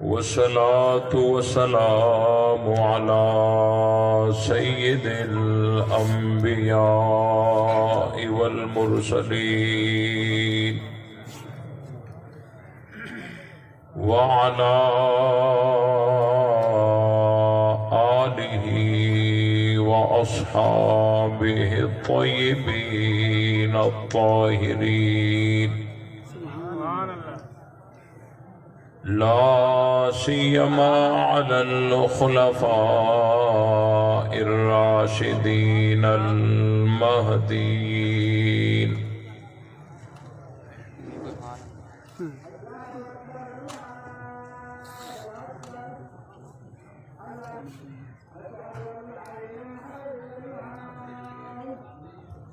والصلاة والسلام على سيد الأنبياء والمرسلين وعلى آله وأصحابه الطيبين الطاهرين لا سيما على الخلفاء الراشدين المهديين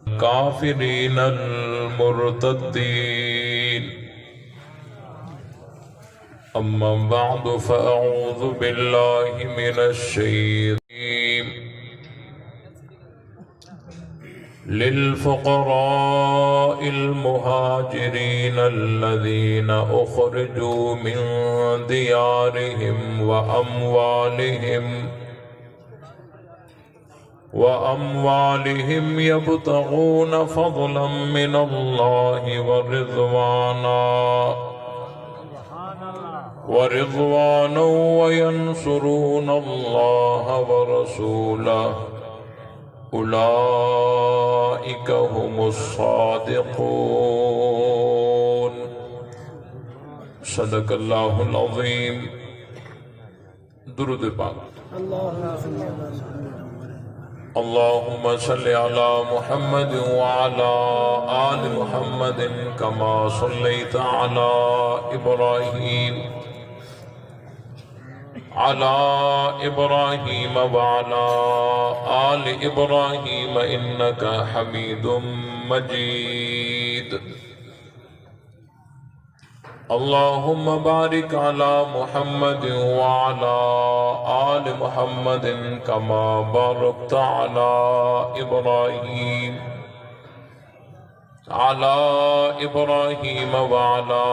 الكافرين المرتدين. أما بعد فأعوذ بالله من الشيطان للفقراء المهاجرين الذين أخرجوا من ديارهم وأموالهم يبتغون فضلا من الله ورضوانا وينصرون الله ورسوله أولئك هم الصادقون. صدق الله العظيم. درود پاک. اللهم صل على محمد وعلى آل محمد كما صليت على إبراهيم وعلى آل إبراهيم إنك حميد مجيد. اللهم بارك على محمد وعلى آل محمد كما باركت على إبراهيم وعلى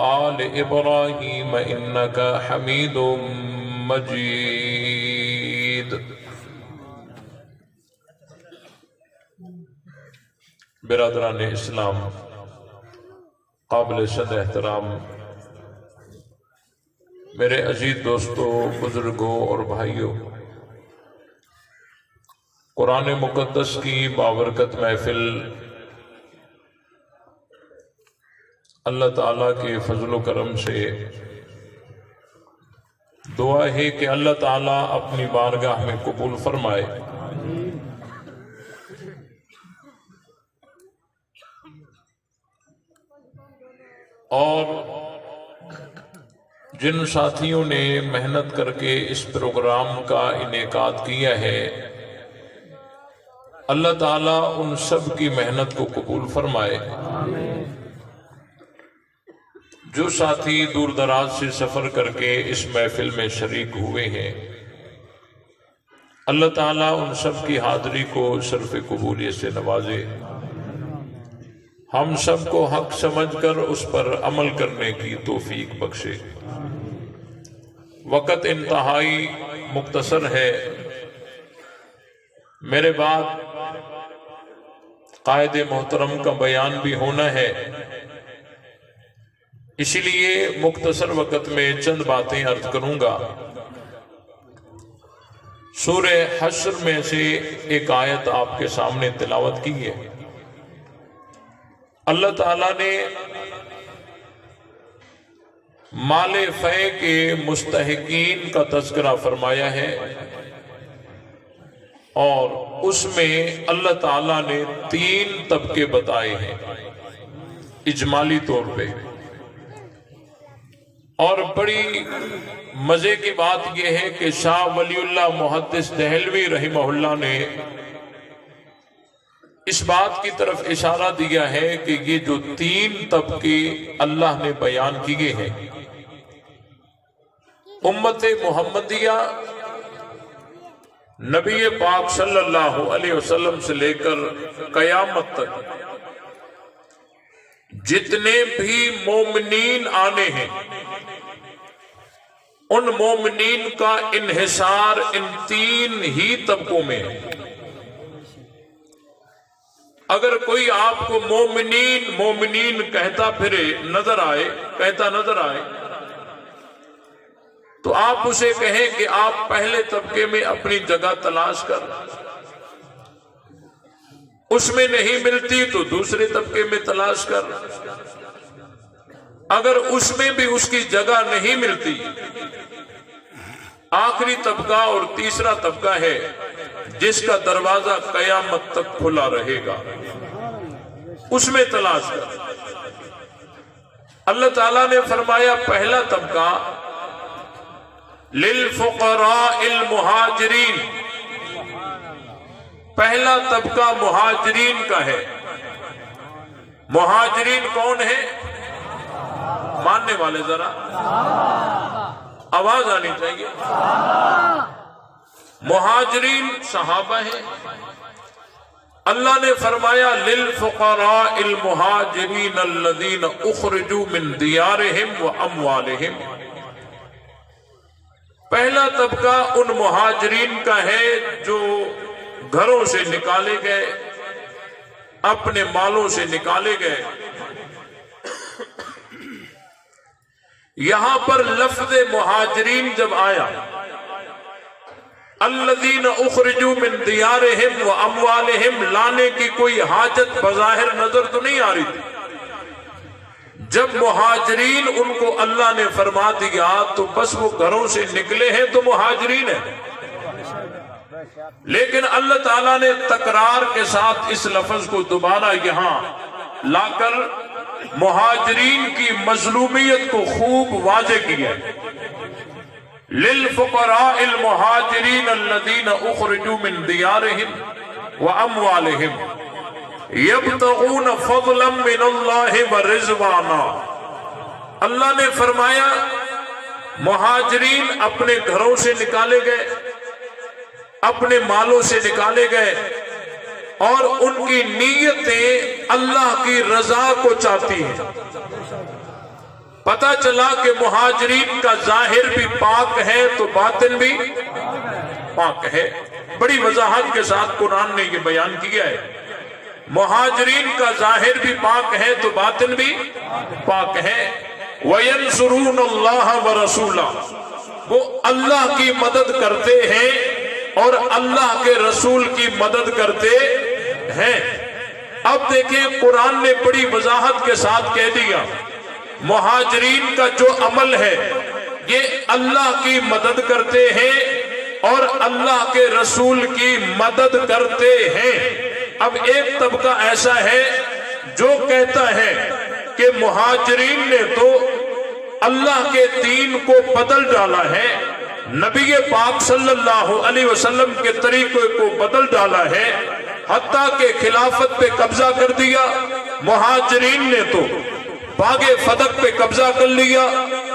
آل إبراهيم إنك حميد مجيد. برادران اسلام، قابل صد احترام میرے عزیز دوستوں، بزرگوں اور بھائیوں، قرآن مقدس کی بابرکت محفل اللہ تعالیٰ کے فضل و کرم سے دعا ہے کہ اللہ تعالیٰ اپنی بارگاہ میں قبول فرمائے. اور جن ساتھیوں نے محنت کر کے اس پروگرام کا انعقاد کیا ہے، اللہ تعالیٰ ان سب کی محنت کو قبول فرمائے. جو ساتھی دور دراز سے سفر کر کے اس محفل میں شریک ہوئے ہیں، اللہ تعالیٰ ان سب کی حاضری کو صرف قبولیت سے نوازے. ہم سب کو حق سمجھ کر اس پر عمل کرنے کی توفیق بخشے. وقت انتہائی مختصر ہے. میرے بعد قائد محترم کا بیان بھی ہونا ہے، اسی لیے مختصر وقت میں چند باتیں عرض کروں گا. سورہ حشر میں سے ایک آیت آپ کے سامنے تلاوت کی ہے. اللہ تعالیٰ نے مال فے کے مستحقین کا تذکرہ فرمایا ہے، اور اس میں اللہ تعالیٰ نے 3 طبقے بتائے ہیں اجمالی طور پہ. اور بڑی مزے کی بات یہ ہے کہ شاہ ولی اللہ محدث دہلوی رحمہ اللہ نے اس بات کی طرف اشارہ دیا ہے کہ یہ جو 3 طبقے اللہ نے بیان کیے ہیں، امت محمدیہ نبی پاک صلی اللہ علیہ وسلم سے لے کر قیامت تک جتنے بھی مومنین آنے ہیں ان مومنین کا انحصار ان تین ہی طبقوں میں ہے۔ اگر کوئی آپ کو مومنین مومنین کہتا نظر آئے تو آپ اسے کہیں کہ آپ پہلے طبقے میں اپنی جگہ تلاش کر، اس میں نہیں ملتی تو دوسرے طبقے میں تلاش کر، اگر اس میں بھی اس کی جگہ نہیں ملتی، آخری طبقہ اور تیسرا طبقہ ہے جس کا دروازہ قیامت تک کھلا رہے گا، اس میں تلاش کر۔ اللہ تعالیٰ نے فرمایا پہلا طبقہ للفقراء المہاجرین، پہلا طبقہ مہاجرین کا ہے۔ مہاجرین کون ہے؟ ماننے والے ذرا آواز آنی چاہیے۔ مہاجرین صحابہ ہیں۔ اللہ نے فرمایا للفقراء المہاجرین الذین اخرجوا من دیارہم واموالہم، پہلا طبقہ ان مہاجرین کا ہے جو گھروں سے نکالے گئے، اپنے مالوں سے نکالے گئے۔ یہاں پر لفظ مہاجرین جب آیا، الذین اخرجوا من دیارہم واموالہم، لانے کی کوئی حاجت بظاہر نظر تو نہیں آ رہی تھی۔ جب مہاجرین ان کو اللہ نے فرما دیا تو بس وہ گھروں سے نکلے ہیں تو مہاجرین ہیں، لیکن اللہ تعالیٰ نے تکرار کے ساتھ اس لفظ کو دوبارہ یہاں لا کر مہاجرین کی مظلومیت کو خوب واضح کیا۔ للفقراء المہاجرین الذین اخرجوا من دیارہم واموالہم یبتغون فضلا من اللہ ورضوانا، اللہ نے فرمایا مہاجرین اپنے گھروں سے نکالے گئے، اپنے مالوں سے نکالے گئے، اور ان کی نیتیں اللہ کی رضا کو چاہتی ہیں۔ پتہ چلا کہ مہاجرین کا ظاہر بھی پاک ہے تو باطن بھی پاک ہے۔ بڑی وضاحت کے ساتھ قرآن نے یہ بیان کیا ہے، مہاجرین کا ظاہر بھی پاک ہے تو باطن بھی پاک ہے۔ وَيَنْصُرُونَ اللَّهَ وَرَسُولَهُ، وہ اللہ کی مدد کرتے ہیں اور اللہ کے رسول کی مدد کرتے ہیں۔ اب دیکھیں قرآن نے بڑی وضاحت کے ساتھ کہہ دیا مہاجرین کا جو عمل ہے یہ اللہ کی مدد کرتے ہیں اور اللہ کے رسول کی مدد کرتے ہیں۔ اب ایک طبقہ ایسا ہے جو کہتا ہے کہ مہاجرین نے تو اللہ کے دین کو بدل ڈالا ہے، نبی پاک صلی اللہ علیہ وسلم کے طریقے کو بدل ڈالا ہے، حتیٰ کہ خلافت پہ قبضہ کر دیا۔ مہاجرین نے تو باغ فتح پہ قبضہ کر لیا،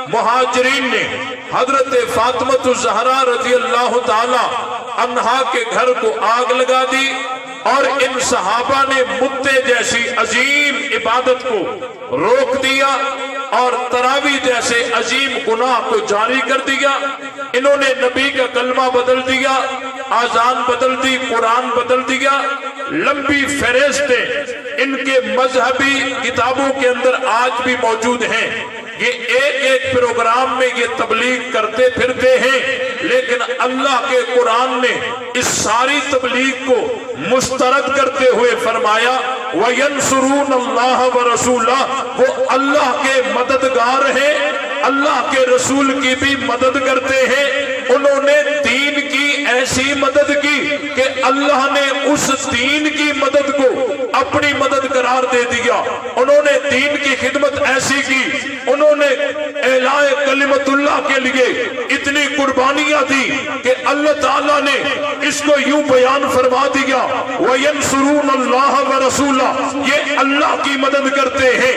مہاجرین نے حضرت فاطمہ الزہرا رضی اللہ تعالی عنہا کے گھر کو آگ لگا دی، اور ان صحابہ نے متے جیسی عظیم عبادت کو روک دیا اور تراویح جیسے عظیم گناہ کو جاری کر دیا۔ انہوں نے نبی کا کلمہ بدل دیا، آذان بدل دی، قرآن بدل دیا۔ لمبی فہرستیں ان کے مذہبی کتابوں کے اندر آج بھی موجود ہیں۔ یہ ایک ایک پروگرام میں یہ تبلیغ کرتے پھرتے ہیں، لیکن اللہ کے قرآن نے اس ساری تبلیغ کو مسترد کرتے ہوئے فرمایا وَيَنْصُرُونَ اللَّهَ وَرَسُولَهُ، وہ اللہ کے مددگار ہیں، اللہ کے رسول کی بھی مدد کرتے ہیں۔ انہوں نے دین کی ایسی مدد کی کہ اللہ نے اس دین کی مدد کو اپنی مدد قرار دے دیا۔ انہوں نے دین کی خدمت ایسی کی، انہوں نے اعلاء کلمت اللہ کے لیے اتنی قربانیاں دی کہ اللہ تعالیٰ نے اس کو یوں بیان فرما دیا وَيَنْصُرُونَ اللَّهَ وَرَسُولَهُ، یہ اللہ کی مدد کرتے ہیں،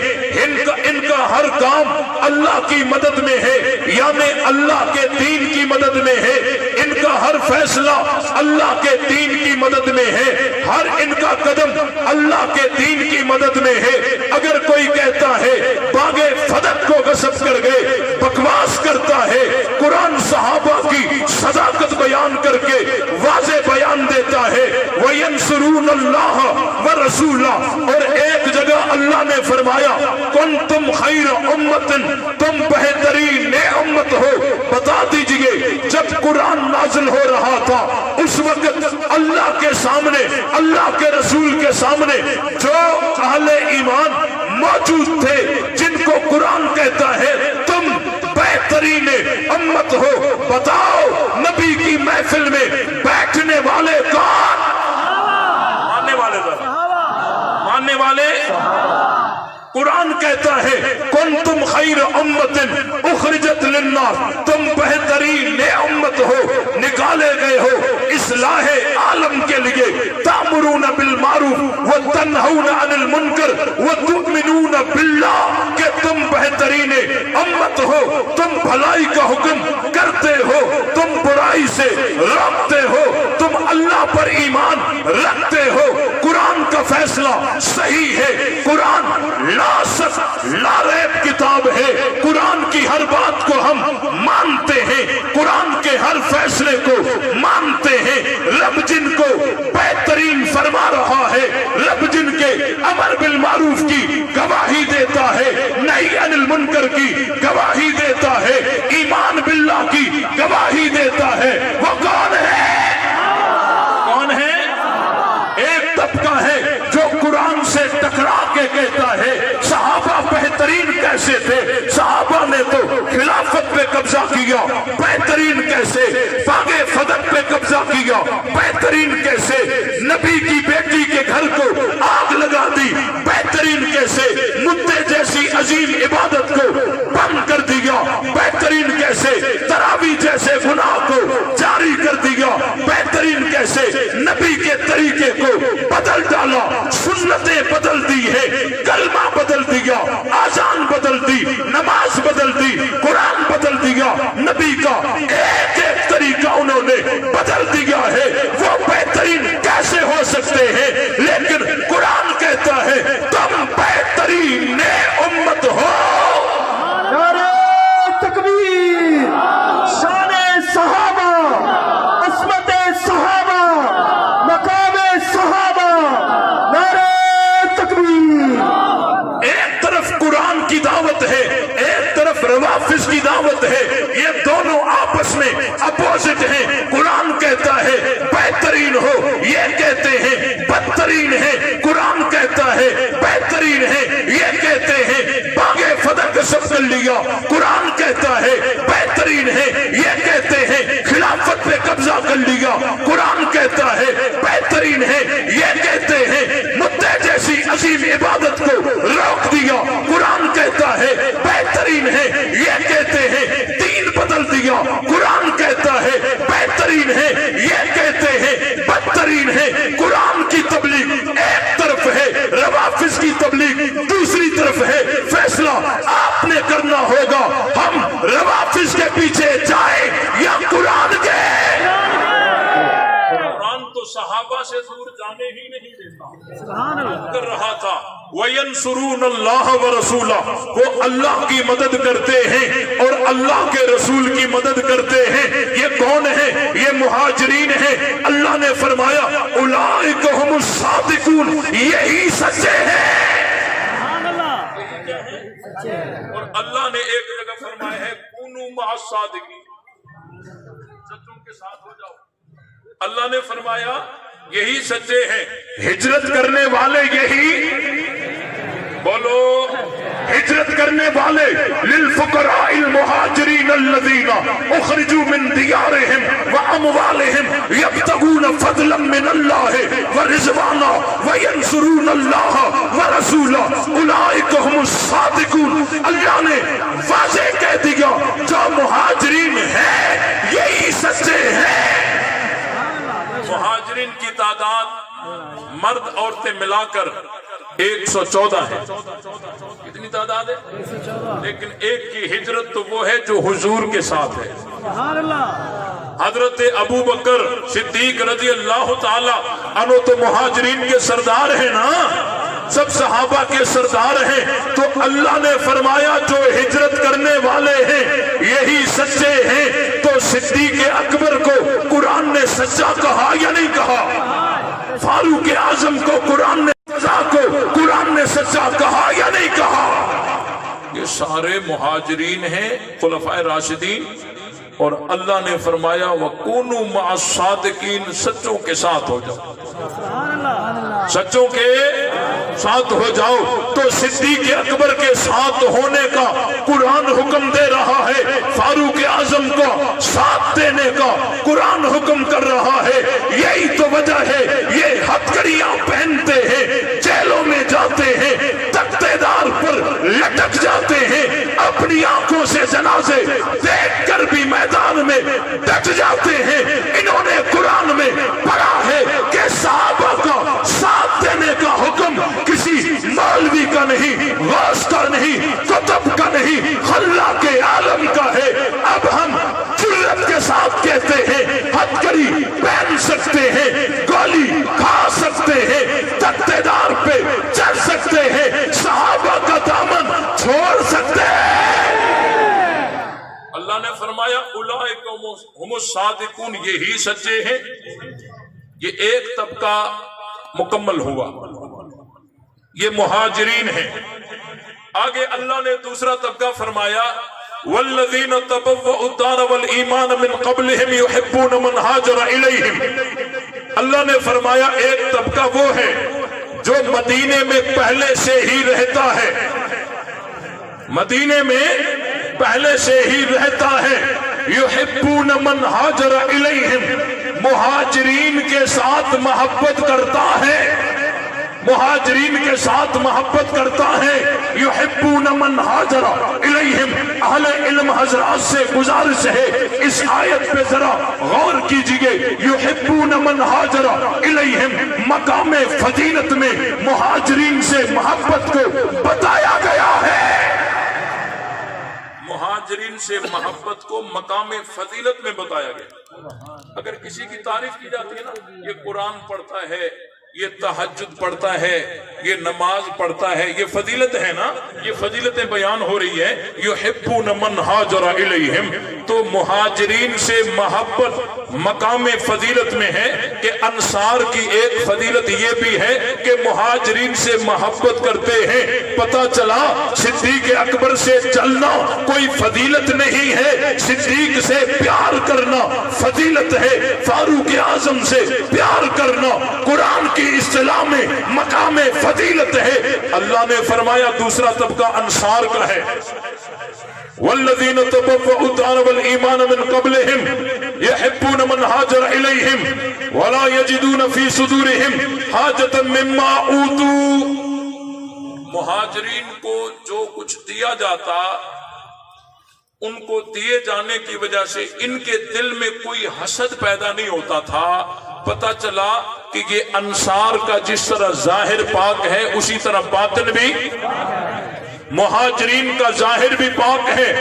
ان کا ہر کام اللہ کی مدد میں ہے، یعنی اللہ کے دین کی مدد میں ہے، ان کا ہر فیصلہ اللہ کے دین کی مدد میں ہے، ہر ان کا قدم اللہ کے دین کی مدد میں ہے۔ اگر کوئی کہتا नस्ब कर गए, बकवास करता है। कुरान सहाबा की सदाकत बयान करके वाज़े बयान देता है, वयंसुरून अल्लाह व रसूला। और एक जगह अल्लाह ने फरमाया, कुंतुम खैर उम्मतिन, तुम बेहतरीन उम्मत हो। बता दीजिए, जब कुरान नाज़िल हो रहा था उस वक्त अल्लाह के सामने, अल्लाह के रसूल के सामने जो अहले ईमान मौजूद थे, जिनको कुरान कहता है तुम बेहतरीन उम्मत हो, बताओ नबी की महफिल में बैठने वाले कौन? मानने वाले, मानने वाले। कुरान कहता है, कुंतुम खैर उम्मतिन उखरिजत लिन्नास, तुम बेहतरीन उम्मत हो, निकाले गए हो इस्लाहे आलम के लिए। तामुरून बिल मारूफ व तन्हौन अनिल मुनकर व तुमिनून बिल्लाह, कि तुम बेहतरीन उम्मत हो, तुम भलाई का हुक्म करते हो, तुम बुराई से रोकते हो, तुम अल्लाह पर ईमान रखते हो। कुरान का फैसला सही है। कुरान लारेब किताब है। कुरान की हर बात को हम मानते हैं, कुरान के हर फैसले को मानते हैं। रब जिनको बेहतरीन फरमा रहा है, रब जिनके अमर बिल मारूफ की गवाही देता है, नहीं अनिल मुनकर की गवाही देता है, ईमान बिल्लाह की गवाही देता है, वो कौन है? कौन है? एक तबका है जो कुरान से टकरा के कहता है सहाबा बेहतरीन कैसे थे, सहाबा ने तो खिलाफत पे कब्जा किया, बेहतरीन कैसे, बागे फदक पे कब्जा किया, बेहतरीन कैसे, नबी की बेटी के घर को आग लगा दी, बेहतरीन कैसे, मुद्दे जैसी अजीम इबादत को बंद कर दिया, बेहतरीन कैसे, तरावी जैसे गुनाह को जारी कर दिया, बेहतरीन कैसे, नबी के तरीके को बदल डाला, सुन्नतें बदल दी है, कलमा बदल दिया, आजान बदल दी, नमाज बदल दी, कुरान बदल दिया, नबी का एक एक तरीका उन्होंने बदल दिया है। वो बेहतरीन कैसे हो सकते हैं? लेकिन कुरान कहता है तुम बेहतरीन उम्मत हो। नारे तकबीर, शाने सहाबा, अस्मते सहाबा, मकामे सहाबा, नारे तकबीर। एक तरफ कुरान की दावत है, एक तरफ रवाफिज की दावत है, ये दोनों आपस में अपोजिट हैं। कुरान कहता है बेहतरीन हो, ये कहते हैं बदतरीन है। कुरान कहता है बेहतरीन है, ये कहते हैं बागे फदक सब कर लिया। कुरान कहता है बेहतरीन है, ये कहते हैं खिलाफत पे कब्जा कर लिया। कुरान कहता है बेहतरीन है, ये कहते हैं मुद्दे जैसी अजीम इबादत को रोक दिया। कुरान कहता है बेहतरीन है, ये कहते हैं दीन बदल दिया। कुरान कहता है बेहतरीन है, ये कहते हैं बदतरीन है। कुरान की तबलीग एक तरफ है, रवाफिज की तबलीग दूसरी तरफ है। फैसला आपने करना होगा, हम रवाफिज के पीछे जाए या कुरान के। कुरान तो सहाबा से दूर जाने ही नहीं देता। कर रहा था वयंसुरून अल्लाह व रसूला, वो अल्लाह की मदद करते हैं और अल्लाह के रसूल की मदद करते हैं। ये कौन है? ये मुहाजिरीन है। अल्लाह ने फरमाया उलाइक हुमुस सादिकून, यही सच्चे हैं। और अल्लाह ने एक जगह फरमाया है कूनू मअस सादिकीन, सच्चों के साथ हो जाओ। अल्लाह ने फरमाया यही सच्चे हैं। हिजरत करने वाले यही, बोलो, हिजरत करने वाले लिल फुकराइल मुहाजिरीन अल्लज़ीना उखरिजू मिन दियारिहिम व अमवालिहिम यब्तगून फज़लन मिन अल्लाह व रिज़वाना व यंसुरून अल्लाह व रसूला उलाइक हुमुस सादिकून। अल्लाह ने वाज़ेह कह दिया जो मुहाजिरीन है यही सच्चे हैं। मुहाजिरीन की तादाद मर्द औरतें मिलाकर 114 है। कितनी तादाद है? लेकिन एक की हिजरत तो वो है जो हुजूर के साथ है। हजरत अबू बकर सिद्दीक रजी अल्लाह ताला अन्हु तो मुहाजिरीन के सरदार है ना। सब सहाबा के सरदार हैं। तो अल्लाह ने फरमाया जो हिजरत करने वाले हैं यही सच्चे हैं। तो सिद्दीक अकबर को कुरान ने सच्चा कहा या नहीं कहा? फारूक आजम को कुरान ने सच्चा कहा या नहीं कहा? ये सारे मुहाजिरीन हैं, खुलफाए राशिदीन। और अल्लाह ने फरमाया वकूनु मअस सादिकीन, सच्चों के साथ हो जाओ, सच्चों के साथ हो जाओ। तो सिद्दीक अकबर के साथ होने का कुरान हुक्म दे रहा है, फारूक आजम को साथ देने का कुरान हुक्म कर रहा है। यही तो वजह है ये हथकड़ियां पहनते हैं, जेलों में जाते हैं, तख्तेदार पर लटक जाते हैं, अपनी आंखों से जनाजे देखकर भी मैदान में डट जाते हैं। इन्होंने कुरान में पढ़ा है कि सहाबा का साथ देने का हुक्म किसी मौलवी का नहीं, गौस का नहीं, कुतुब का नहीं, अल्लाह के आलम का है। अब हम जुर्रत के साथ कहते हैं हथकड़ी पहन सकते हैं, गोली खा सकते हैं, तख्तेदार पे चढ़ सकते हैं, सहाबा का दामन छोड़ सकते हैं। अल्लाह ने फरमाया उलाइका हुमुस सादिकून, यही सच्चे हैं। ये एक तबका मुकम्मल हुआ, ये मुहाजिरीन हैं। आगे अल्लाह ने दूसरा तबका फरमाया वल्लज़ीना तबव्वउ दार वल ईमान मिन क़ब्लिहिम युहिब्बूना मन हाजरा इलैहिम। अल्लाह ने फरमाया एक तबका वो है जो मदीने में पहले से ही रहता है, मदीने में पहले से ही रहता है। युहिब्बूना मन हाजरा इलैहिम, मुहाजिरीन के साथ मोहब्बत करता है, मुहाजिरीन के साथ मोहब्बत करता है। युहिब्बूना मन हाजरा इलैहिम। अहले इल्म हजरात से गुजारिश है इस आयत पे जरा गौर कीजिए। युहिब्बूना मन हाजरा इलैहिम, मकाम फजीलत में मुहाजिरीन से मोहब्बत को बताया गया है। मुहाजिरीन से मोहब्बत को मकाम फजीलत में बताया गया। अगर किसी की तारीफ की जाती है ना, ये कुरान पढ़ता है, ये तहज्जुद पढ़ता है, ये नमाज पढ़ता है, ये फजीलत है ना, ये फजीलतें बयान हो रही है। युहिब्बूना मन हाजरा इलैहिम, तो मुहाजिरीन से मोहब्बत मकाम फजीलत में है कि अंसार की एक फजीलत ये भी है कि मुहाजिरीन से मोहब्बत करते हैं। पता चला सिद्दीक अकबर से चलना कोई फजीलत नहीं है, सिद्दीक से प्यार करना फजीलत है, फारूक आजम से प्यार करना कुरान की इस्तिलाह में मकाम फजीलत है। अल्लाह ने फरमाया दूसरा तबका अंसार का है। वल्लज़ीना तबव्वउ दार वल ईमान मिन क़ब्लिहिम युहिब्बूना मन हाजरा इलैहिम वला यजिदूना फी सुदूरिहिम हाजतन मिम्मा ऊतू। मुहाजिरीन को जो कुछ दिया जाता, उनको दिए जाने की वजह से इनके दिल में कोई हसद पैदा नहीं होता था। पता चला कि ये अंसार का जिस तरह जाहिर पाक है उसी तरह बातिन भी, मुहाजिरीन का जाहिर भी पाक है,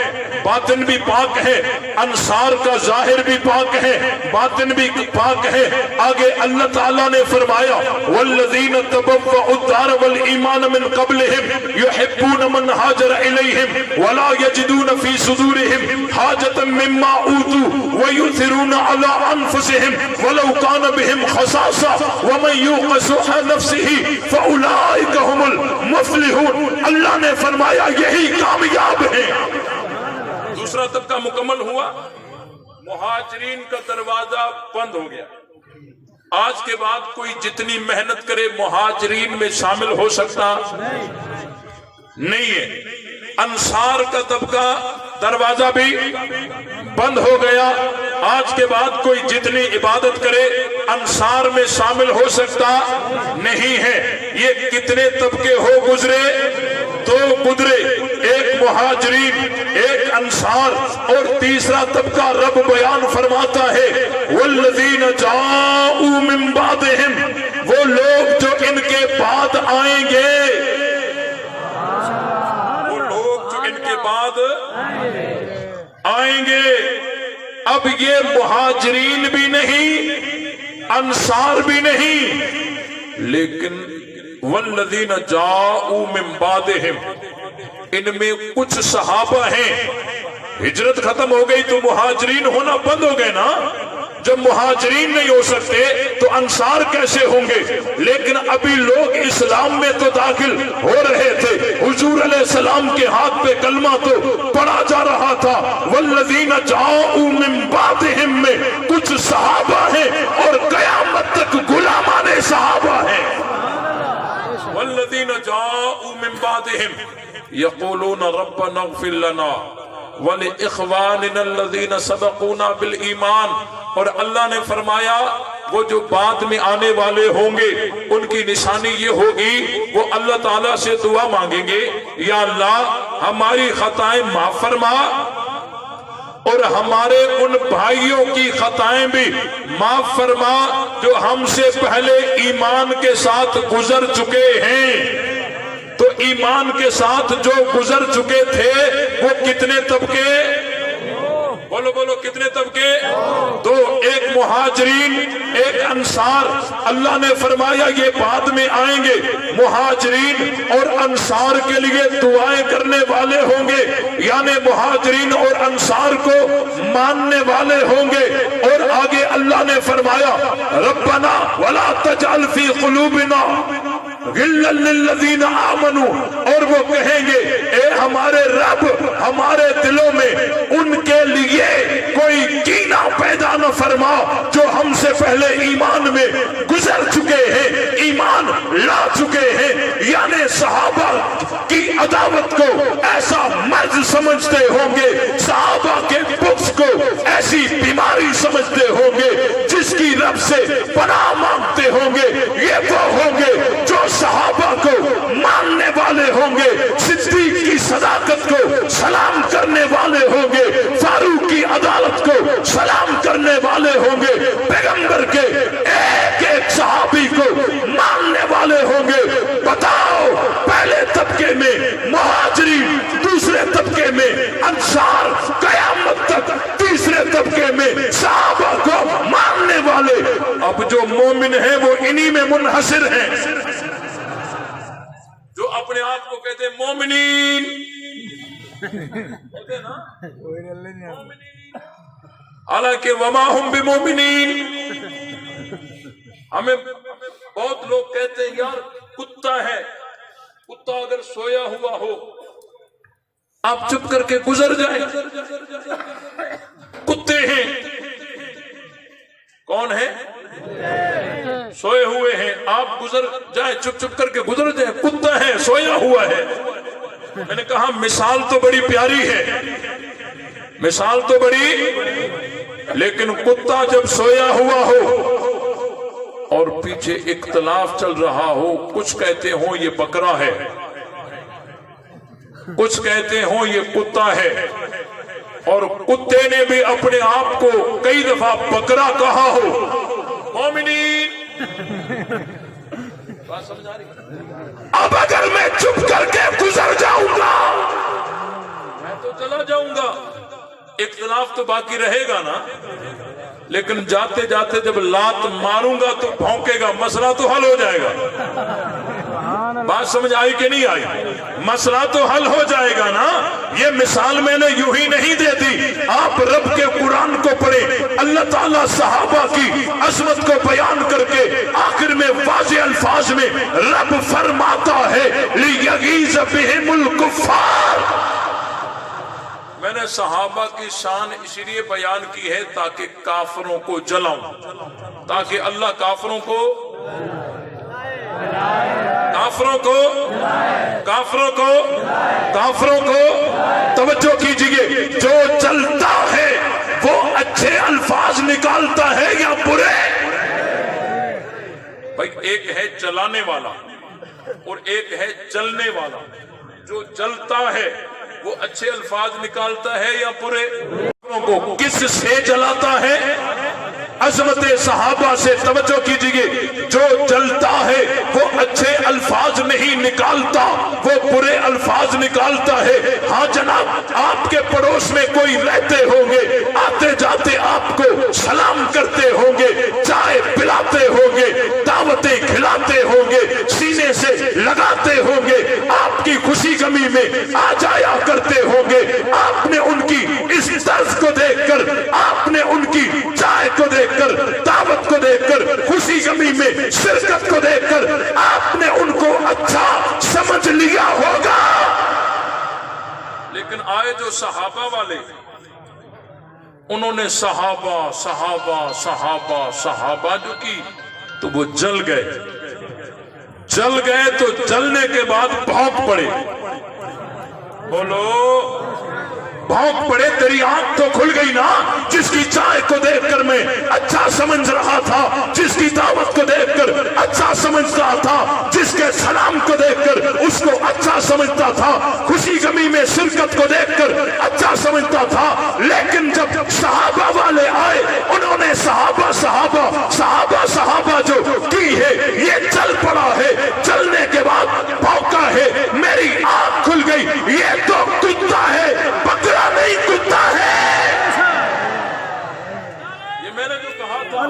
बातिन भी पाक है। अंसार का जाहिर भी पाक है, बातिन भी पाक है। आगे अल्लाह ताला ने फरमाया वल्लज़ीना तबव्वउ दार वल ईमान मिन क़ब्लिहिम युहिब्बूना मन हाजरा इलैहिम वला यजिदूना फी सुदूरिहिम हाजतन मिम्मा ऊतू व युथिरूना अला अनफुसिहिम वलौ काना बिहिम खसासा व मन युक़ शुह नफ्सिही फउलाइका हुमुल मुफ़्लिहून। अल्लाह ने फरमाया यही कामयाब है। दूसरा तबका मुकम्मल हुआ, मुहाजिरीन का दरवाजा बंद हो गया। आज के बाद कोई जितनी मेहनत करे मुहाजिरीन में शामिल हो सकता नहीं है। अंसार का तबका दरवाजा भी बंद हो गया। आज के बाद कोई जितनी इबादत करे अंसार में शामिल हो सकता नहीं है। ये कितने तबके हो गुजरे? दो गुजरे, एक मुहाजिरीन, एक अंसार, और तीसरा तबका रब बयान फरमाता है वल्लज़ीना जाऊ मिन बादिहिम, वो लोग जो इनके बाद आएंगे, वो लोग जो इनके बाद आएंगे। अब ये मुहाजिरीन भी नहीं, अंसार भी नहीं, लेकिन वल्लज़ीना जाऊ मिन बादिहिम, इनमें कुछ सहाबा हैं, हिजरत खत्म हो गई तो मुहाजिरीन होना बंद हो गए ना। जब मुहाजिरीन नहीं हो सकते तो अंसार कैसे होंगे? लेकिन अभी लोग इस्लाम में तो दाखिल हो रहे थे, हुजूर अलैहिस्सलाम के हाथ पे कलमा तो पढ़ा जा रहा था। वल्लज़ीना जाऊ मिन बादिहिम में कुछ सहाबा हैं और क़यामत तक गुलामाने सहाबा हैं। वल्लज़ीना जाऊ मिन बादिहिम यक़ूलूना रब्बना इग़फ़िर लना वली इख़वानिना अल्लज़ीना सबक़ूना बिल ईमान। और अल्लाह ने फरमाया वो जो बाद में आने वाले होंगे उनकी निशानी ये होगी, वो अल्लाह ताला से दुआ मांगेंगे, या अल्लाह हमारी खताएं माफ फरमा और हमारे उन भाइयों की खताएं भी माफ फरमा जो हमसे पहले ईमान के साथ गुजर चुके हैं। तो ईमान के साथ जो गुजर चुके थे वो कितने तबके? बोलो बोलो, कितने तबके? दो, एक मुहाजिरीन, एक अंसार। अल्लाह ने फरमाया ये बाद में आएंगे। मुहाजिरीन और अंसार के लिए दुआएं करने वाले होंगे, यानी मुहाजिरीन और अंसार को मानने वाले होंगे। और आगे अल्लाह ने फरमाया रब्बना वला तजअल फी क़ुलूबिना गिल्लन लिल्लज़ीना आमनू, और वो कहेंगे ए हमारे रब, हमारे दिलों में उनके लिए कोई कीना पैदा न फरमा जो हमसे पहले ईमान में गुजर चुके हैं, ईमान ला चुके हैं। यानी सहाबा की अदावत को ऐसा मर्ज समझते होंगे, सहाबा के बुग़्ज़ को ऐसी बीमारी समझते होंगे जिसकी रब से पनाह मांगते होंगे। ये वो होंगे जो सहाबा को मानने वाले होंगे, सिद्दीक की सदाकत को सलाम करने वाले होंगे, फारूक की अदालत को सलाम करने वाले होंगे, पैगंबर के एक एक सहाबी को मानने वाले होंगे। बताओ, पहले तबके में मुहाजिरीन, दूसरे तबके में अंसार, कयामत तक तीसरे तबके में सहाबा को मानने वाले। अब जो मोमिन है वो इन्हीं में मुनहसिर हैं, जो अपने आप को कहते हैं मोमिनीन, कहते ना मोमिनीन, हालांकि वमा हुम बिमोमिनीन। हमें बहुत लोग कहते हैं यार कुत्ता है, कुत्ता अगर सोया हुआ हो आप चुप करके गुजर जाए। कुत्ते हैं, कौन है? सोए हुए हैं, आप गुजर जाए, चुप चुप करके गुजर जाए। कुत्ता है, सोया हुआ है। मैंने कहा मिसाल तो बड़ी प्यारी है, मिसाल तो बड़ी, लेकिन कुत्ता जब सोया हुआ हो और पीछे इख्तलाफ चल रहा हो, कुछ कहते हो ये बकरा है, कुछ कहते हो ये कुत्ता है, और कुत्ते ने भी अपने आप को कई दफा बकरा कहा हो। मोमिनीन, बात समझ आ रही? अब अगर मैं चुप करके गुजर जाऊंगा मैं तो चला जाऊंगा, इख्तिलाफ तो बाकी रहेगा ना, लेकिन जाते जाते जब लात मारूंगा तो भौंकेगा, मसला तो हल हो जाएगा। बात समझ आई कि नहीं आई? मसला तो हल हो जाएगा ना। ये मिसाल मैंने यूं ही नहीं दे दी, आप रब के कुरान को पढ़े। अल्लाह ताला सहाबा की अजमत को बयान करके आखिर में वाज़े अल्फाज में रब फरमाता है लियगीज़ बिहिमुल कुफ़ार। मैंने सहाबा की शान इसलिए बयान की है ताकि काफरों को जलाऊं, ताकि अल्लाह काफरों को तवज्जो कीजिए, जो जलता है वो अच्छे अल्फाज निकालता है या बुरे? भाई एक है जलाने वाला और एक है जलने वाला। जो जलता है वो अच्छे अल्फाज निकालता है या बुरे? को किस से जलाता है? अजमत सहाबा से तवज्जो कीजिए। जो जलता है वो अच्छे अल्फाज नहीं निकालता, वो बुरे अल्फाज निकालता है। हाँ जनाब, आपके पड़ोस में कोई रहते होंगे, आते जाते आपको सलाम करते होंगे, चाय पिलाते होंगे, दावतें खिलाते होंगे, सीने से लगाते होंगे, आपकी खुशी गमी में आ जाया करते होंगे। आपने उनकी इस तर्ज को देखकर, आपने उनकी चाय को देखकर, दावत को देखकर, खुशी गमी में शिरकत को देखकर आपने उनको अच्छा समझ लिया होगा। लेकिन आए जो सहाबा वाले, उन्होंने सहाबा सहाबा सहाबा सहाबा जो की तो वो जल गए। जल गए तो जलने के बाद भौंक पड़े। बोलो, भौंक पड़े। तेरी आंख तो खुल गई ना, जिसकी चाय को देखकर मैं अच्छा समझ रहा था, जिसकी दावत को देखकर अच्छा समझता था, जिसके सलाम को देखकर उसको अच्छा समझता था, खुशी गमी में शिरकत को देखकर अच्छा समझता था। लेकिन जब सहाबा वाले आए, उन्होंने सहाबा सहाबा सहाबा सहाबा जो की है, ये चल पड़ा है। चलने के बाद भौंका है, मेरी आंख खुल गई। ये तो कुत्ता है, बकरा नहीं, कुत्ता है। ये मैंने जो कहा था,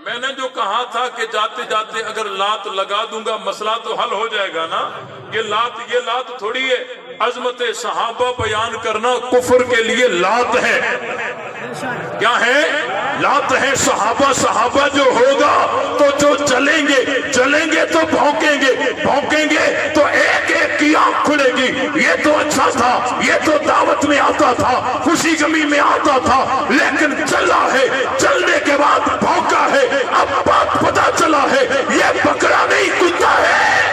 मैंने जो कहा था कि जाते जाते अगर लात लगा दूंगा मसला तो हल हो जाएगा ना। ये लात थोड़ी है। अजमत सहाबा बयान करना कुफर के लिए लात है। क्या है? लात है। सहाबा सहाबा जो होगा तो जो जलेंगे तो भौंकेंगे, भौंकेंगे तो एक एक की आंख खुलेगी। ये तो अच्छा था, ये तो दावत में आता था, खुशी गमी में आता था, लेकिन चला है, चलने के बाद भौंका है। अब बात पता चला है, ये बकरा नहीं, कुत्ता है।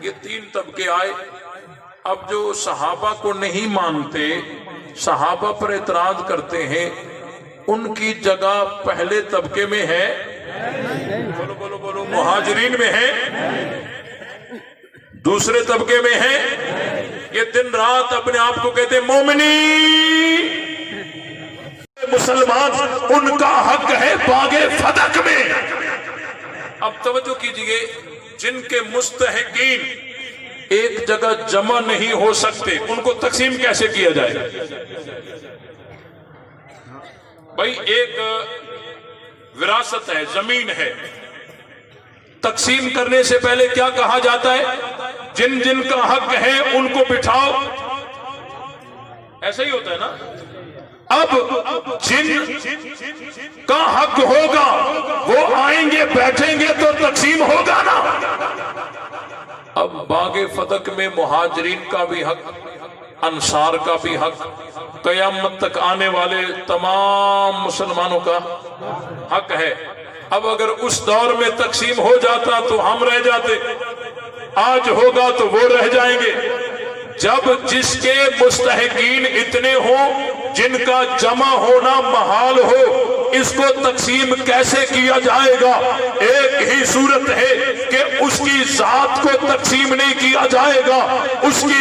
ये तीन तबके आए। अब जो सहाबा को नहीं मानते, सहाबा पर एतराज करते हैं, उनकी जगह पहले तबके में है। बोलो बोलो बोलो। मुहाजिरीन में है, दूसरे तबके में है। ये दिन रात अपने आप को कहते मोमिनी मुसलमान, उनका हक है बागे फदक में। अब तवज्जो कीजिए, जिनके मुस्तहिकीन एक जगह जमा नहीं हो सकते, उनको तकसीम कैसे किया जाए? भाई एक विरासत है, जमीन है, तकसीम करने से पहले क्या कहा जाता है? जिन जिन का हक है उनको बिठाओ। ऐसा ही होता है ना। अब जिन का हक होगा वो आएंगे, बैठेंगे तो तकसीम होगा ना। अब बागे फदक में मुहाजिरीन का भी हक, अंसार का भी हक, कयामत तक आने वाले तमाम मुसलमानों का हक है। अब अगर उस दौर में तकसीम हो जाता तो हम रह जाते, आज होगा तो वो रह जाएंगे। जब जिसके मुस्तहिकीन इतने हों, जिनका जमा होना महाल हो, इसको तकसीम कैसे किया जाएगा? एक ही सूरत है कि उसकी जात को तकसीम नहीं किया जाएगा, उसकी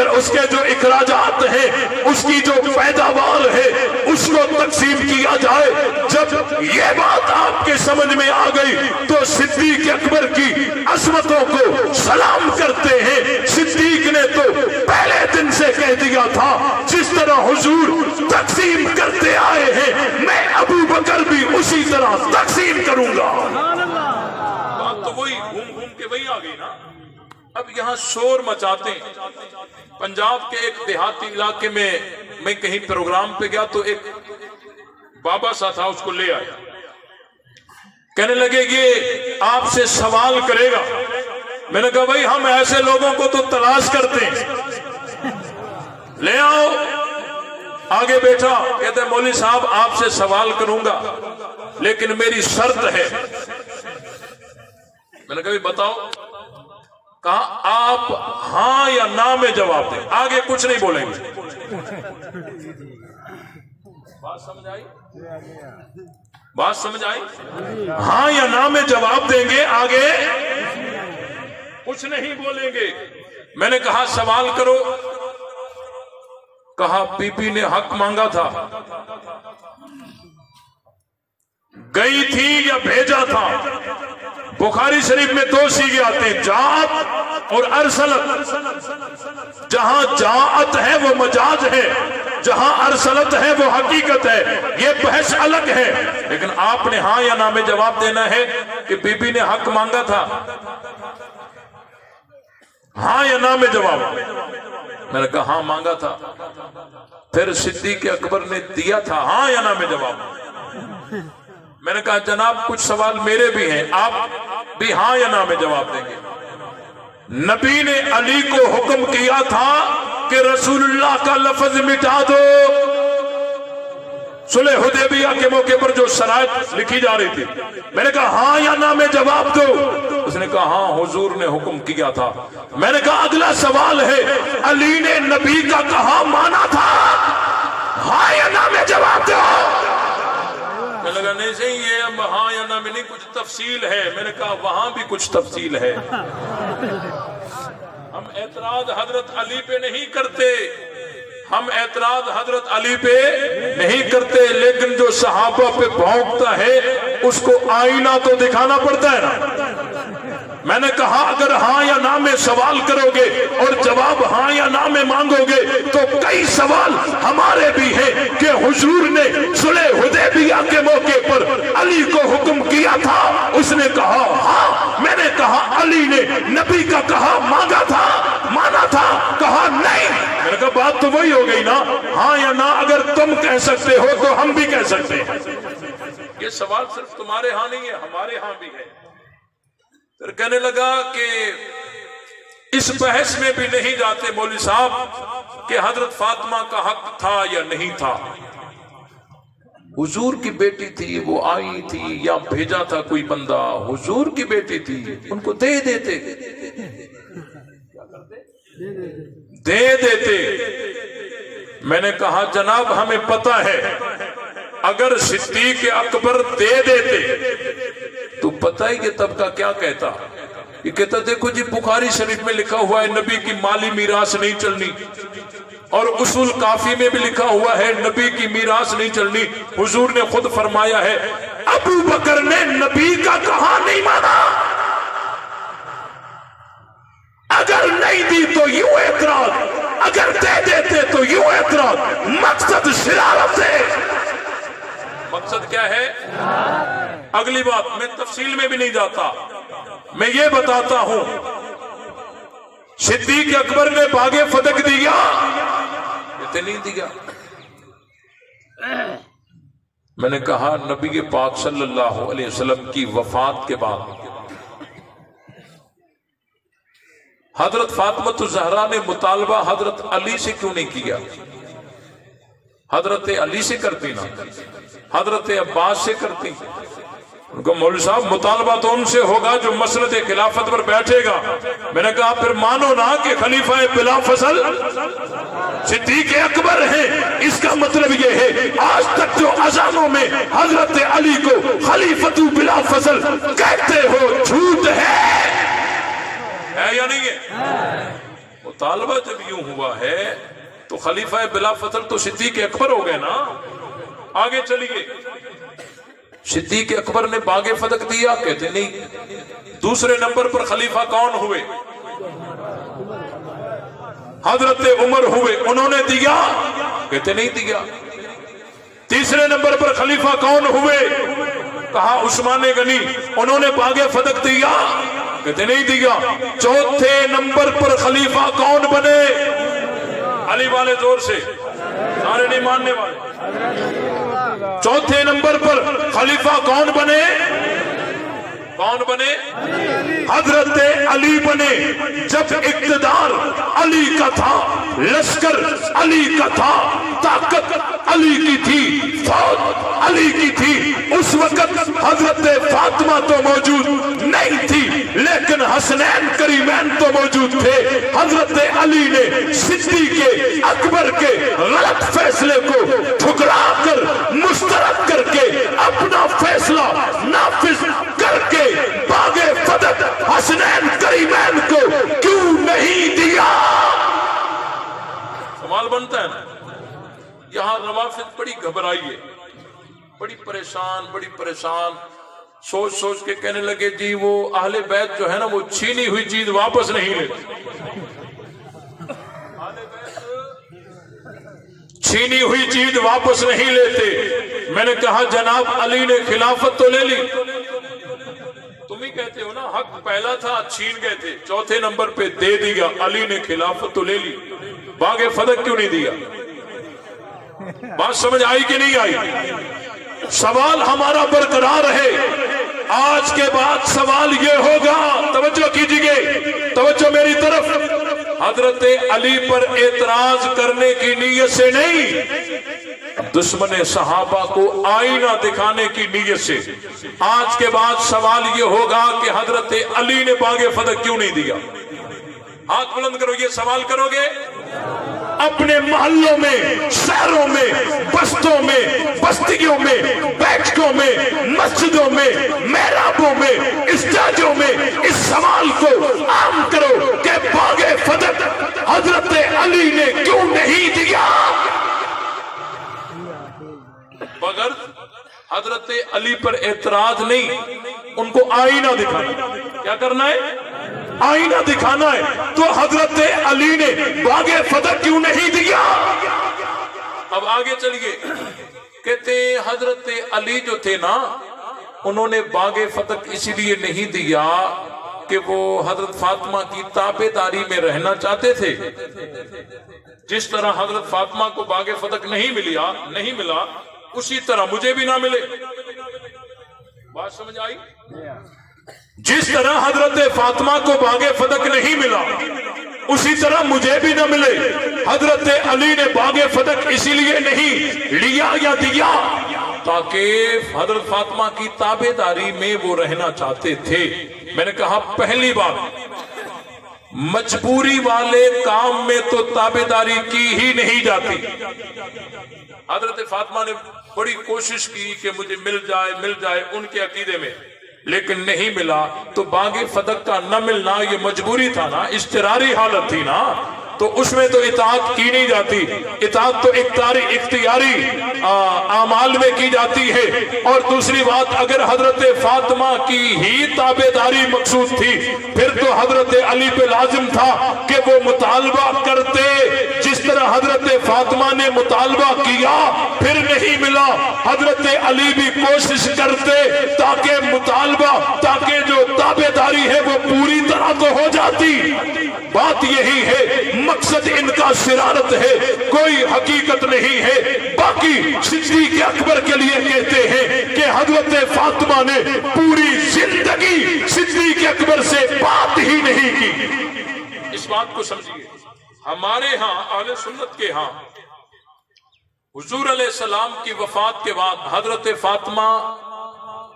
उसके जो इखराजात हैं, उसकी जो पैदावार है, उसको तकसीम किया जाए। जब ये बात आपके समझ में आ गई तो सिद्दीक अकबर की अजमतों को सलाम करते हैं। सिद्दीक ने तो पहले दिन से कह दिया था, जिस तरह हुजूर तकसीम करते आए हैं, मैं अबू बकर भी उसी तरह तकसीम करूंगा। बात तो वही घूम घूम के वही आ गई ना। अब यहाँ शोर मचाते हैं। पंजाब के एक देहाती इलाके में मैं कहीं प्रोग्राम पे गया तो एक बाबा सा था, उसको ले आया, कहने लगे ये आपसे सवाल करेगा। मैंने कहा भाई हम ऐसे लोगों को तो तलाश करते हैं, ले आओ। आगे बैठा, कहते मौलवी साहब आपसे सवाल करूंगा लेकिन मेरी शर्त है। मैंने कहा बताओ। कहा आप हाँ या ना में जवाब दें, आगे कुछ नहीं बोलेंगे। बात समझ आई? बात समझ आई? हाँ या ना में जवाब देंगे, आगे कुछ नहीं बोलेंगे। मैंने कहा सवाल करो। कहा पीपी ने हक मांगा था, गई थी या भेजा था? बुखारी शरीफ में 2 सीगे आते हैं, जात और अरसलत। जहां जात है वो मजाज है, जहां अरसलत है वो हकीकत है, ये बहस अलग है। लेकिन आपने हाँ या ना में जवाब देना है कि बीबी ने हक मांगा था, हाँ या ना में जवाब। मैंने कहा हाँ मांगा था। फिर सिद्दीक अकबर ने दिया था, हाँ या ना में जवाब। मैंने कहा जनाब कुछ सवाल मेरे भी हैं, आप भी हाँ या ना में जवाब देंगे। नबी ने अली को हुक्म किया था कि रसूलुल्लाह का लफ्ज मिटा दो। सुलह हुदैबिया के मौके पर जो शराइत लिखी जा रही थी, मैंने कहा हाँ या ना में जवाब दो। उसने कहा हाँ हुजूर ने हुक्म किया था। मैंने कहा अगला सवाल है, अली ने नबी का कहा माना था, हाँ या ना में जवाब दो। मैंने कहा नहीं सही, ये अब हाँ या ना में नहीं, कुछ तफसील है। मैंने कहा वहां भी कुछ तफसील है। हम एतराज हजरत अली पे नहीं करते, हम एतराज हजरत अली पे नहीं करते, लेकिन जो सहाबा पे भौंकता है उसको आईना तो दिखाना पड़ता है ना। मैंने कहा अगर हाँ या ना में सवाल करोगे और जवाब हाँ या ना में मांगोगे तो कई सवाल हमारे भी हैं कि हुजूर ने सुलह हुदैबिया के मौके पर अली को हुक्म किया था, उसने कहा हाँ। मैंने कहा अली ने नबी का कहा मांगा था, माना था, कहा नहीं। मैंने कहा बात तो वही हो गई ना, हाँ या ना अगर तुम कह सकते हो तो हम भी कह सकते हैं। ये सवाल सिर्फ तुम्हारे यहाँ नहीं है, हमारे यहाँ भी है। फिर कहने लगा कि इस बहस में भी नहीं जाते मौलवी साहब कि हजरत फातिमा का हक था या नहीं था। हुजूर की बेटी थी, वो आई थी या भेजा था कोई बंदा, हुजूर की बेटी थी, उनको दे देते, दे देते। मैंने कहा जनाब हमें पता है अगर सिद्दीक अकबर दे देते तो पता ही कि तब का क्या कहता। ये कहता देखो जी बुखारी शरीफ में लिखा हुआ है नबी की माली मीरास नहीं चलनी, और उसूल काफी में भी लिखा हुआ है नबी की मीरास नहीं चलनी। हुजूर ने खुद फरमाया है अबू बकर ने नबी का कहा नहीं माना, अगर नहीं दी तो यूं एतराज, अगर दे देते तो यूं एतराज। मकसद शरारत है। मकसद क्या है? अगली बात, मैं तफसील में भी नहीं जाता, मैं ये बताता हूं सिद्दीक अकबर ने बागे फदक दिया, इतने नहीं दिया। मैंने कहा नबी के पाक सल्लल्लाहु अलैहि वसल्लम की वफात के बाद हजरत फातिमा ज़हरा ने मुतालबा हजरत अली से क्यों नहीं किया? हजरत अली से करती ना, हजरत अब्बास से करती। उनको मौलवी साहब मुतालबा तो उनसे होगा जो मसलत खिलाफत पर बैठेगा। मैंने कहा फिर मानो ना कि खलीफा बिला फसल सिद्दीक अकबर है। इसका मतलब ये है आज तक जो अजानों में हजरत अली को खलीफतु बिला फसल कहते हो, झूठ है या नहीं है? मुतालबा जब यूं हुआ है तो खलीफा बिला फसल तो सिद्दीक अकबर हो गए ना। आगे चलिए, सिद्दीक अकबर ने बागे फदक दिया, कहते नहीं। दूसरे नंबर पर खलीफा कौन हुए? हजरत उमर हुए, उन्होंने दिया, कहते नहीं दिया। तीसरे नंबर पर खलीफा कौन हुए? कहा उस्मान गनी, उन्होंने बागे फदक दिया, कहते नहीं दिया। चौथे नंबर पर खलीफा कौन बने? अली वाले जोर से, सारे नहीं मानने वाले। चौथे नंबर पर खलीफा कौन बने? कौन बने? हजरत अली बने। जब इक्तदार अली का था, लश्कर अली का था, ताकत अली की थी, फौज अली की थी, उस वक्त हजरत फातिमा तो मौजूद नहीं थी, लेकिन हसनैन करीमैन तो मौजूद थे। हजरत अली ने सिद्दीक अकबर के गलत फैसले को ठुकरा कर, मुस्तरद करके, अपना फैसला नाफिज करके बागे फदक हसनैन करीमैन को क्यों नहीं दिया? सवाल बनता है ना। यहां रवाफिद बड़ी घबराई है, बड़ी परेशान सोच सोच के कहने लगे जी वो अहले बैत जो है ना वो छीनी हुई चीज वापस नहीं लेते, छीनी हुई चीज वापस नहीं लेते। मैंने कहा जनाब अली ने खिलाफत तो ले ली, तुम ही कहते हो ना हक पहला था छीन गए थे, चौथे नंबर पे दे दिया, अली ने खिलाफत तो ले ली, बागे फदक क्यों नहीं दिया? बात समझ आई कि नहीं आई? सवाल हमारा बरकरार है। आज के बाद सवाल ये होगा, तवज्जो कीजिए, तवज्जो मेरी तरफ, हजरत अली पर एतराज करने की नीयत से नहीं, दुश्मन सहाबा को आईना दिखाने की नीयत से। आज के बाद सवाल ये होगा कि हजरत अली ने बागे फदक क्यों नहीं दिया? हाथ बुलंद करो, ये सवाल करोगे? अपने मोहल्लों में, शहरों में, बस्तों में, बस्तियों में, बैठकों में, मस्जिदों में, मेहराबों में, इस्ताजों में इस सवाल को आम करो कि बागे फदक हजरत अली ने क्यों नहीं दिया? मगर हजरत अली पर एतराज नहीं, उनको आईना दिखाना। क्या करना है? आईना दिखाना है। तो हजरत अली ने बागे फदक क्यों नहीं दिया? अब आगे चलिए, कहते हजरत अली जो थे ना, उन्होंने बागे फदक इसीलिए नहीं दिया कि वो हजरत फातिमा की ताबेदारी में रहना चाहते थे। जिस तरह हजरत फातिमा को बागे फदक नहीं मिला, उसी तरह मुझे भी ना मिले। बात समझ आई? जिस तरह हजरत फातिमा को बागे फदक नहीं मिला, उसी तरह मुझे भी न मिले। हजरत अली ने बागे फदक इसीलिए नहीं लिया या दिया ताकि हजरत फातिमा की ताबेदारी में वो रहना चाहते थे। मैंने कहा पहली बात, मजबूरी वाले काम में तो ताबेदारी की ही नहीं जाती। हजरत फातिमा ने बड़ी कोशिश की कि मुझे मिल जाए उनके अकीदे में, लेकिन नहीं मिला। तो बागे फदक का न मिलना ये मजबूरी था ना, इस्तिरारी हालत थी ना, तो उसमें तो इताअत की नहीं जाती। इताअत तो इख्तियारी आमाल में की जाती है। और दूसरी बात, अगर हजरत फातिमा की ही ताबेदारी मकसूद थी, फिर तो हजरत अली पे लाजिम था कि वो मुतालबा करते जिस तरह हजरत फातिमा ने मुतालबा किया, फिर नहीं मिला, हजरत अली भी कोशिश करते ताकि जो ताबेदारी है वो पूरी तरह तो हो जाती। बात यही है, मकसद इनका शरारत है, कोई हकीकत नहीं है। बाकी सिद्दीक़ अकबर के लिए कहते हैं कि हजरत फातिमा ने पूरी जिंदगी सिद्दीक़ अकबर से बात ही नहीं की। इस बात को समझिए, हमारे यहाँ अहले सुन्नत के यहाँ हुजूर अलैहिस्सलाम की वफात के बाद हजरत फातिमा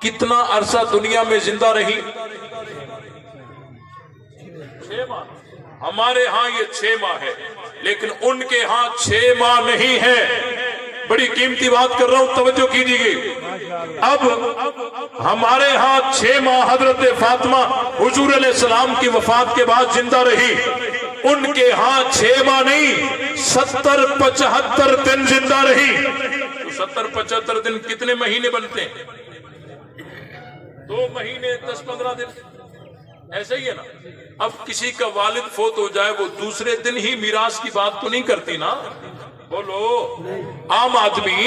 कितना अरसा दुनिया में जिंदा रही? 6 माह। हमारे यहाँ ये 6 माह है, लेकिन उनके यहाँ 6 माह नहीं है। बड़ी कीमती बात कर रहा हूं, तवज्जो कीजिए। अब हमारे यहाँ 6 माह हजरत फातिमा हुजूर अलैहिस्सलाम की वफात के बाद जिंदा रही। उनके यहाँ 6 माह नहीं, 70-75 दिन जिंदा रही। तो 70-75 दिन कितने महीने बनते हैं? 2 महीने 10-15 दिन, ऐसे ही है ना। अब किसी का वालिद फोत हो जाए, वो दूसरे दिन ही मीरास की बात तो नहीं करती ना। बोलो, आम आदमी,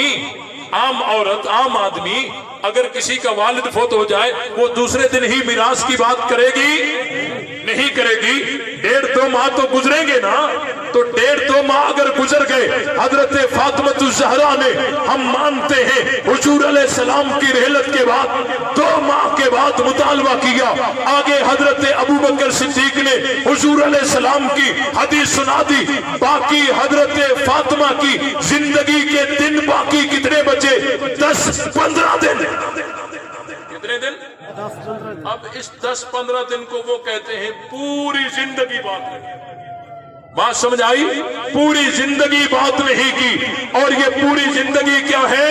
आम औरत, आम आदमी अगर किसी का वालिद फोत हो जाए, वो दूसरे दिन ही मीरास की बात करेगी? नहीं करेगी। 1.5-2 माह तो गुजरेंगे ना। तो 1.5-2 माह अगर गुजर गए, हजरत फातिमा ज़हरा ने, हम मानते हैं, हुजूर अलैहिस्सलाम की रहलत के बाद 2 माह के बाद मुतालबा किया। आगे हजरत अबू बकर सिद्दीक ने हुजूर अलैहिस्सलाम की हदीस सुना दी। बाकी हजरत फातिमा की जिंदगी के दिन बाकी कितने बचे? 10-15 दिन। कितने दिन? अब इस 10-15 दिन को वो कहते हैं पूरी जिंदगी बात समझ आई? पूरी जिंदगी बात नहीं की। और ये पूरी जिंदगी क्या है?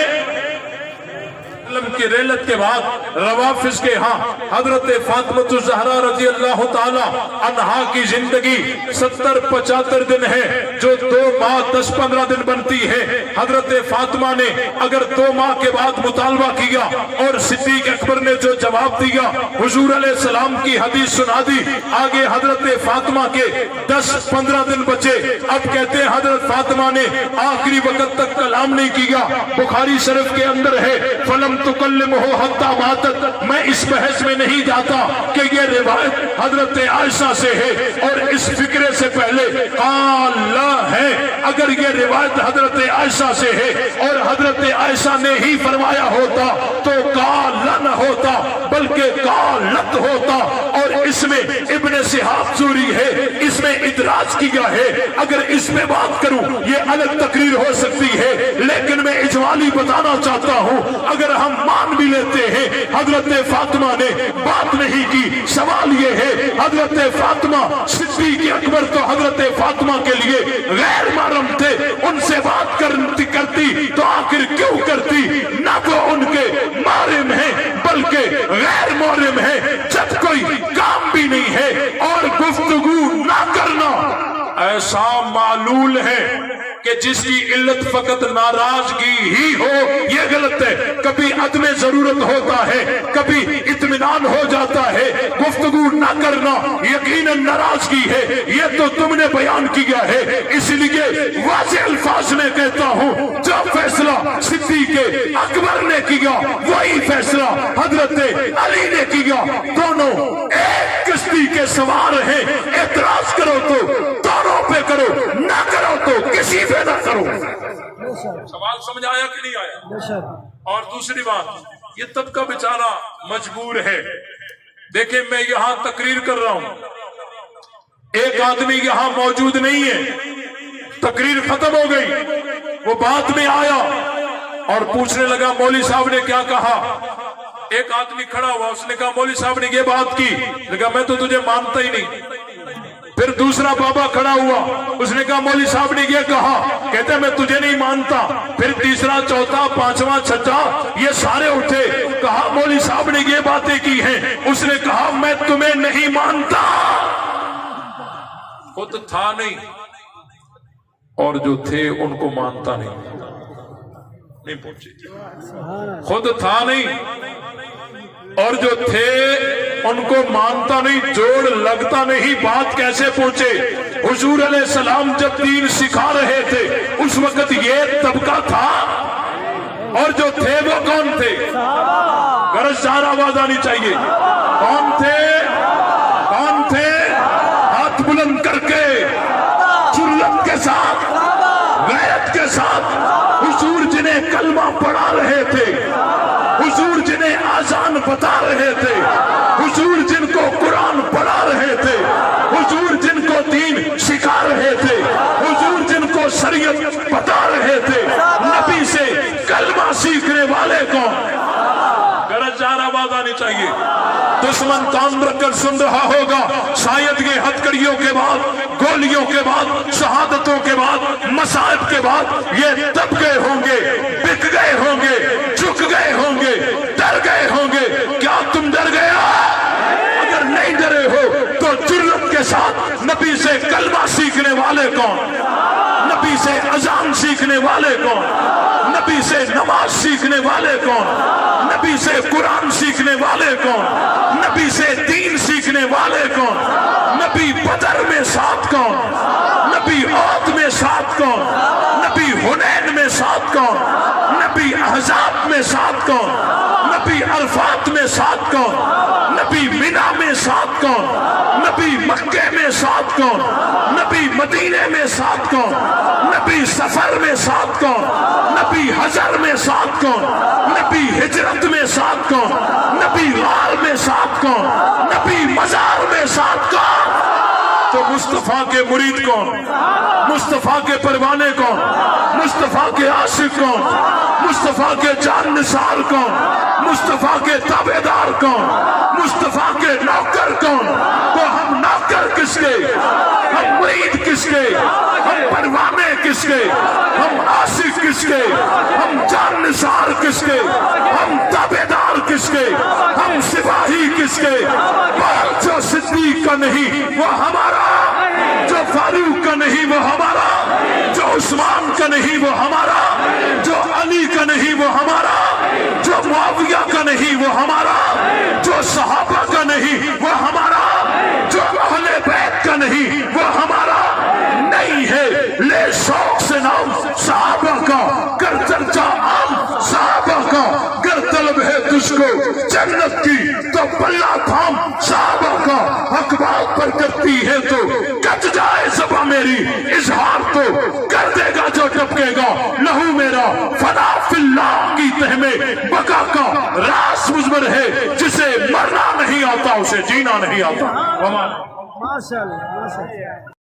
वसल्लम की रहलत के बाद रवाफिज के यहाँ हजरत फातिमा ज़हरा रजी अल्लाह ताला अन्हा की जिंदगी 70-75 दिन है, जो 2 माह 10-15 दिन बनती है। हजरत फातिमा ने अगर 2 माह के बाद मुतालबा किया और सिद्दीक अकबर ने जो जवाब दिया, हुजूर अलैहिस्सलाम की हदीस सुना दी। आगे हजरत फातिमा के 10-15 दिन बचे। अब कहते हैं हजरत फातिमा ने आखिरी वक्त तक कलाम नहीं किया। बुखारी शरीफ के अंदर है फलम तुकल्लिमहु हत्ता मातत। मैं इस बहस में नहीं जाता कि ये रिवायत हजरत आयशा से है और इस फिक्रे से पहले काला है। अगर ये रिवायत हजरत आयशा से है और हजरत आयशा ने ही फरमाया होता तो काला न होता बल्कि कालत होता। और इसमें इब्ने सिहाब ज़ुहरी है, इसमें इदराज किया है। अगर इसमें बात करूं ये अलग तकरीर हो सकती है, लेकिन मैं इजमाली बताना चाहता हूं। अगर हम मान भी लेते हैं हजरत फातिमा ने बात नहीं की, सवाल ये है हजरत फातिमा सिद्दीक अकबर तो हजरत फातिमा के लिए गैर महरम थे, उनसे बात करती तो आखिर क्यों करती? ना तो उनके महरम है बल्कि गैर महरम है। जब कोई काम भी नहीं है और गुफ्तगू ना करना ऐसा मालूल है कि जिसकी इल्लत फकत नाराजगी ही हो, ये गलत है। कभी अदमे जरूरत होता है, कभी इत्मीनान हो जाता है। गुफ्तगू ना करना यकीनन नाराजगी है, ये तो तुमने बयान किया है। इसलिए वाज़ेह अल्फाज में कहता हूँ, जो फैसला सिद्दीक अकबर ने किया वही फैसला हजरत अली ने किया। दोनों एक किश्ती के सवार हैं। एतराज करो तो दोनों पे करो, ना करो तो किसी पे ना करो। सवाल समझ आया कि नहीं आया? और दूसरी बात, ये तबका बेचारा मजबूर है। देखें, मैं यहां तकरीर कर रहा हूं, एक आदमी यहां मौजूद नहीं है, तकरीर खत्म हो गई। वो बाद में आया और पूछने लगा मौलवी साहब ने क्या कहा। एक आदमी खड़ा हुआ, उसने कहा मौलवी साहब ने ये बात की। लगा मैं तो तुझे मानता ही नहीं। फिर दूसरा बाबा खड़ा हुआ, उसने कहा मौलवी साहब ने ये कहा, कहते मैं तुझे नहीं मानता। फिर तीसरा, चौथा, पांचवा, छठा, ये सारे उठे, कहा मौलवी साहब ने ये बातें की हैं। उसने कहा मैं तुम्हें नहीं मानता। खुद था नहीं और जो थे उनको मानता नहीं पहुंचे। खुद था नहीं और जो थे उनको मानता नहीं, जोड़ लगता नहीं। बात कैसे पहुंचे? हुजूर अलैहिस्सलाम जब दीन सिखा रहे थे उस वक्त ये तबका था, और जो थे वो कौन थे? गरजदार आवाज आनी चाहिए। कौन थे? कौन थे? हाथ बुलंद करके जुर्रत के साथ, गैरत के साथ, हुजूर जिन्हें कलमा पढ़ा रहे थे, हुजूर जिन्हें आजान बता रहे थे, हुजूर जिनको कुरान पढ़ा रहे थे, हुजूर जिनको दीन सिखा रहे थे, हुजूर जिनको शरीयत बता रहे थे, नबी से कलमा सीखने वाले कौन? गरजदार आवाज आनी चाहिए। दुश्मन कान रखकर सुन रहा होगा, शायद ये हथकड़ियों के बाद, गोलियों के बाद, शहादतों के बाद, मसाइब के बाद ये दब गए होंगे, बिक गए होंगे, झुक गए होंगे, डर गए होंगे। क्या तुम डर गया? अगर नहीं डरे हो तो जुर्रत के साथ नबी से कलमा सीखने वाले कौन? नबी से अजान सीखने वाले कौन? नबी से नमाज सीखने वाले कौन? नबी से कुरान सीखने वाले कौन? नबी से दीन सीखने वाले कौन? नबी बदर में साथ कौन? नबी औद में साथ कौन? नबी हुनैन में साथ कौन? नबी अहज़ाब में साथ कौन? नबी अरफात में साथ कौन? नबी मिना में साथ कौन? नबी मक्के में साथ कौन? नबी मदीने में साथ कौन? नबी सफर में साथ कौन? नबी हजर में साथ कौन? नबी हिजरत में साथ कौन? नबी गार में साथ कौन? नबी मजार में साथ कौन? तो मुस्तफा के मुरीद कौन? मुस्तफा के परवाने कौन? मुस्तफा के आशिक कौन? मुस्तफा के जान निसार कौन? मुस्तफा के ताबेदार कौन? मुस्तफा के नौकर कौन? तो हम नौकर किसके? हम मुरीद किसके? हम परवाने किसके? हम आशिक کس کے، ہم جان نثار کس کے، ہم تابعدار کس کے، ہم سپاہی کس کے؟ جو صدیق کا نہیں وہ ہمارا، جو فاروق کا نہیں وہ ہمارا، جو عثمان کا نہیں وہ ہمارا، جو علی کا نہیں وہ ہمارا، جو معاویہ کا نہیں وہ ہمارا، جو صحابہ کا نہیں وہ ہمارا، جو اہل بیت کا نہیں وہ ہمارا نہیں ہے۔ لے شوق سے نام صحابہ کا، کر چرچا عام صحابہ کا، گر طلب ہے تجھ کو جنت کی تو پلہ تھام صحابہ کا، حق بات پر کرتی ہے تو کٹ جائے زبان میری، اظہار تو کر دے گا جو ٹپکے گا، لہو میرا فنا فی اللہ کی تہ میں بقا کا راز مضمر ہے، جسے مرنا نہیں آتا اسے جینا نہیں آتا۔ ماشاءاللہ ماشاءاللہ۔